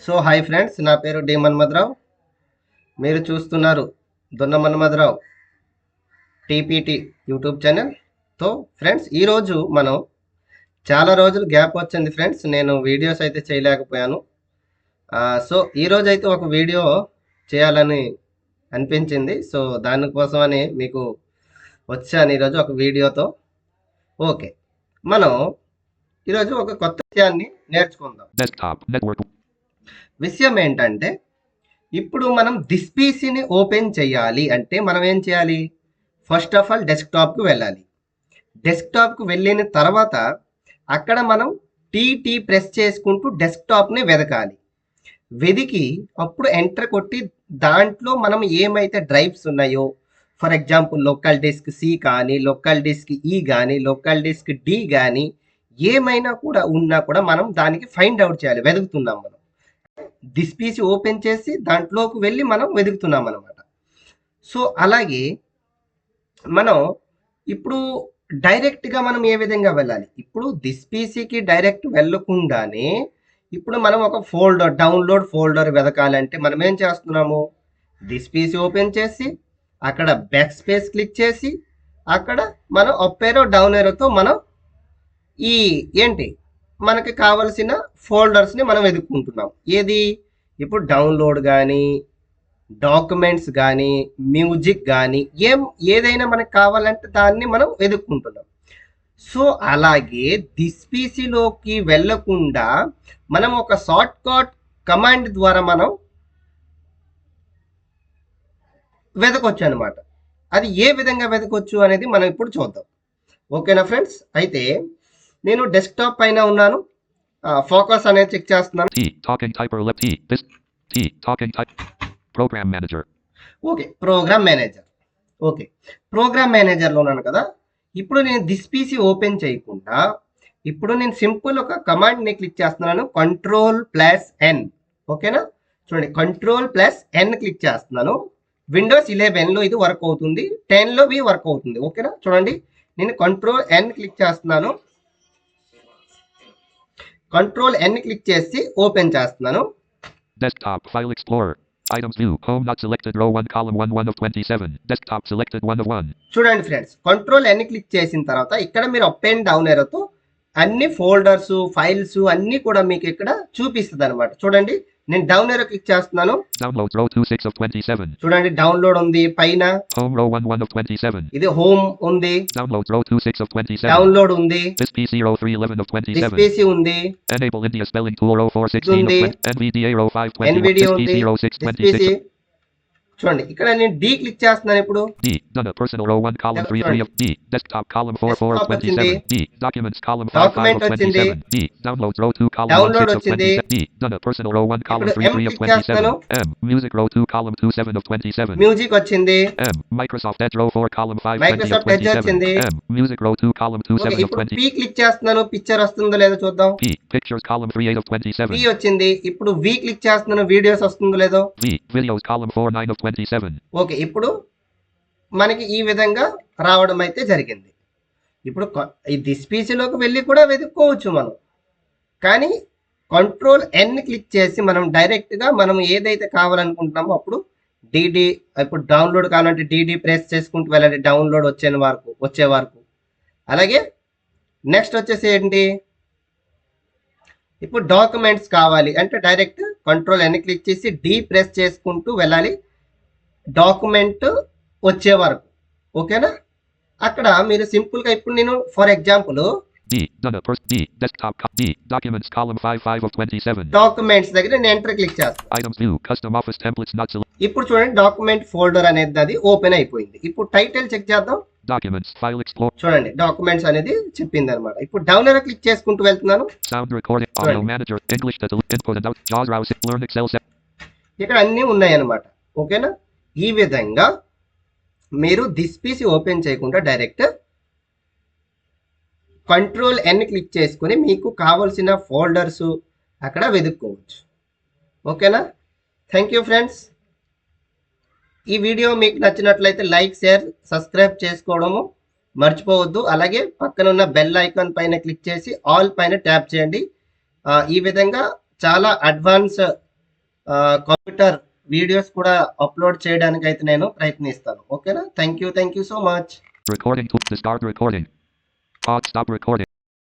So hi friends, నా పేరు D Manmatha Rao. మీరు చూస్తున్నారు దొన్న మన్మథరావు టీపీటీ యూట్యూబ్ ఛానల్. తో ఫ్రెండ్స్, ఈరోజు మనం చాలా రోజులు గ్యాప్ వచ్చింది ఫ్రెండ్స్, నేను వీడియోస్ అయితే చేయలేకపోయాను. సో ఈరోజు అయితే ఒక వీడియో చేయాలని అనిపించింది. సో దానికోసమని మీకు వచ్చాను ఈరోజు ఒక వీడియోతో. ఓకే, మనం ఈరోజు ఒక కొత్త విషయాన్ని నేర్చుకుందాం. విషయం ఏంటంటే, ఇప్పుడు మనం దిస్ పీసీని ఓపెన్ చేయాలి అంటే మనం ఏం చేయాలి? ఫస్ట్ ఆఫ్ ఆల్ డెస్క్టాప్కి వెళ్ళాలి. డెస్క్టాప్కి వెళ్ళిన తర్వాత అక్కడ మనం టీ ప్రెస్ చేసుకుంటూ డెస్క్టాప్ని వెతకాలి. వెతికి అప్పుడు ఎంటర్ కొట్టి దాంట్లో మనం ఏమైతే డ్రైవ్స్ ఉన్నాయో, for example local disk C కానీ, లోకల్ డిస్క్ ఈ కానీ, లోకల్ డిస్క్ డి కానీ, ఏమైనా కూడా ఉన్నా కూడా మనం దానికి ఫైండ్ అవుట్ చేయాలి. వెతుకుతున్నాం మనం, దిస్ పీసీ ఓపెన్ చేసి దాంట్లోకి వెళ్ళి మనం వెతుకుతున్నాం అనమాట. సో అలాగే మనం ఇప్పుడు డైరెక్ట్గా మనం ఏ విధంగా వెళ్ళాలి? ఇప్పుడు దిస్ పీసీకి డైరెక్ట్ వెళ్ళకుండానే ఇప్పుడు మనం ఒక ఫోల్డర్, డౌన్లోడ్ ఫోల్డర్ వెతకాలంటే మనం ఏం చేస్తున్నాము? దిస్ పీసీ ఓపెన్ చేసి అక్కడ బ్యాక్ స్పేస్ క్లిక్ చేసి అక్కడ మనం అప్ ఏరో డౌన్ ఏరోతో మనం ఈ ఏంటి మనకి కావలసిన ఫోల్డర్స్ని మనం వెతుక్కుంటున్నాం. ఏది? ఇప్పుడు డౌన్లోడ్ కానీ, డాక్యుమెంట్స్ కానీ, మ్యూజిక్ కానీ, ఏదైనా మనకు కావాలంటే దాన్ని మనం వెతుక్కుంటున్నాం. సో అలాగే దిస్ పీసీలోకి వెళ్ళకుండా మనం ఒక షార్ట్ కట్ కమాండ్ ద్వారా మనం వెతకొచ్చు అనమాట. అది ఏ విధంగా వెతకొచ్చు అనేది మనం ఇప్పుడు చూద్దాం. ఓకేనా ఫ్రెండ్స్? అయితే నేను డెస్క్టాప్ పైన ఉన్నాను. ఫోకస్ అనేది చెక్ చేస్తున్నాను. Okay, program manager. Okay, program మేనేజర్లో ఉన్నాను కదా. ఇప్పుడు నేను దిస్ పీసీ ఓపెన్ చేయకుండా ఇప్పుడు నేను సింపుల్ ఒక కమాండ్ని క్లిక్ చేస్తున్నాను, Ctrl+N. ఓకేనా? చూడండి, Ctrl+N క్లిక్ చేస్తున్నాను. విండోస్ 11లో ఇది వర్క్ అవుతుంది, 10లో ఇది వర్క్ అవుతుంది. ఓకేనా? చూడండి, నేను Ctrl+N క్లిక్ చేస్తున్నాను. Ctrl+N క్లిక్ చేసి ఓపెన్ చేస్తున్నాను. Desktop File Explorer. Items view. Home not selected. Row 1 column 1 of 27. Desktop selected 1 of 1. చూడండి ఫ్రెండ్స్, Ctrl+N క్లిక్ చేసిన తర్వాత ఇక్కడ మీరు అప్ అండ్ డౌన్ ఏరోతో అన్ని ఫోల్డర్స్, ఫైల్స్ అన్ని కూడా మీకు ఇక్కడ చూపిస్తుంది అనమాట. చూడండి, నేను డౌన్ ఏరో క్లిక్ చేస్తున్నాను. Downloads row 26 of 27. చూడండి, డౌన్లోడ్ ఉంది పైన. Home row 1 of 27. ఇది హోమ్ ఉంది. Downloads row 26 of 27. డౌన్లోడ్ ఉంది. This PC row 311 of 27. This PC ఉంది. Enable India spelling tool row 416 of 20. NVDA row 520. NVDA This ఉంది. PC row 626. చూడండి, ఇక్కడ నేను డి క్లిక్ చేస్తున్నాను. ఇప్పుడు D done personal row 1 column 3 of D. Desktop column 4 of 27. D documents column 5 of 27. D downloads row 2 column 6 of 27. D done personal row 1 column 3 of 27. M music row 2 column 27 of 27. Music వచ్చింది. M Microsoft Edge row 4 column 5 Microsoft Edge వచ్చింది. M music row 2 column 27 of ఇప్పుడు 20. P click చేస్తున్నాను. Picture వస్తుందో లేదో చూద్దాం. P pictures column 3 of 27. P వచ్చింది. ఇప్పుడు వి click చేస్తున్నాను. వీడియోస్ వస్తుందో లేదో. V videos column 4 9 of 27. Okay, ఇప్పుడు మనకి ఈ విధంగా రావడం అయితే జరిగింది. ఇప్పుడు ఈ దిస్ పీసీలోకి వెళ్ళి కూడా వెతుక్కోవచ్చు మనం, కానీ Ctrl+N క్లిక్ చేసి మనం డైరెక్ట్గా మనం ఏదైతే కావాలనుకుంటున్నామో అప్పుడు డిడి, ఇప్పుడు డౌన్లోడ్ కావాలంటే డిడి ప్రెస్ చేసుకుంటూ వెళ్ళాలి డౌన్లోడ్ వచ్చే వరకు. అలాగే నెక్స్ట్ వచ్చేసి ఏంటి, ఇప్పుడు డాక్యుమెంట్స్ కావాలి అంటే డైరెక్ట్ Ctrl+N క్లిక్ చేసి డి ప్రెస్ చేసుకుంటూ వెళ్ళాలి డాక్యుమెంట్ వచ్చే వరకు. ఓకేనా? అక్కడ మీరు సింపుల్గా ఇప్పుడు నేను for example D desktop D documents column 5 of 27. Documents దగ్గర నేను ఎంటర్ క్లిక్ చేస్తాను. Items view custom office templates not select. ఇప్పుడు చూడండి, డాక్యుమెంట్ ఫోల్డర్ అనేది అది ఓపెన్ అయిపోయింది. ఇప్పుడు టైటిల్ చెక్ చేద్దాం. Documents file explorer. చూడండి, డాక్యుమెంట్స్ అనేది చెప్పింది అనమాట. ఇప్పుడు డౌన్ ఏరో క్లిక్ చేసుకుంటూ వెళ్తున్నాను. Sound recording audio manager English to input and out JAWS browse learn Excel set. ఇక్కడ అన్నీ ఉన్నాయి అనమాట. ఓకేనా? ఈ విధంగా మీరు దిస్ పీసీ ఓపెన్ చేయకుండా డైరెక్ట్ Ctrl+N క్లిక్ చేసుకుని మీకు కావాల్సిన ఫోల్డర్స్ అక్కడ వెతుక్కోవచ్చు. ఓకేనా? Thank you friends. ఈ వీడియో మీకు నచ్చినట్లయితే లైక్, షేర్, సబ్స్క్రైబ్ చేసుకోవడము మర్చిపోవద్దు. అలాగే పక్కన ఉన్న బెల్ ఐకాన్ పైన క్లిక్ చేసి ఆల్ పైన ట్యాప్ చేయండి. ఈ విధంగా చాలా అడ్వాన్స్ కంప్యూటర్ వీడియోస్ కూడా అప్లోడ్ చేయడానికి అయితే నేను ప్రయత్నిస్తాను. ఓకేనా? Thank you so much. Recording to start recording. Pause, stop recording.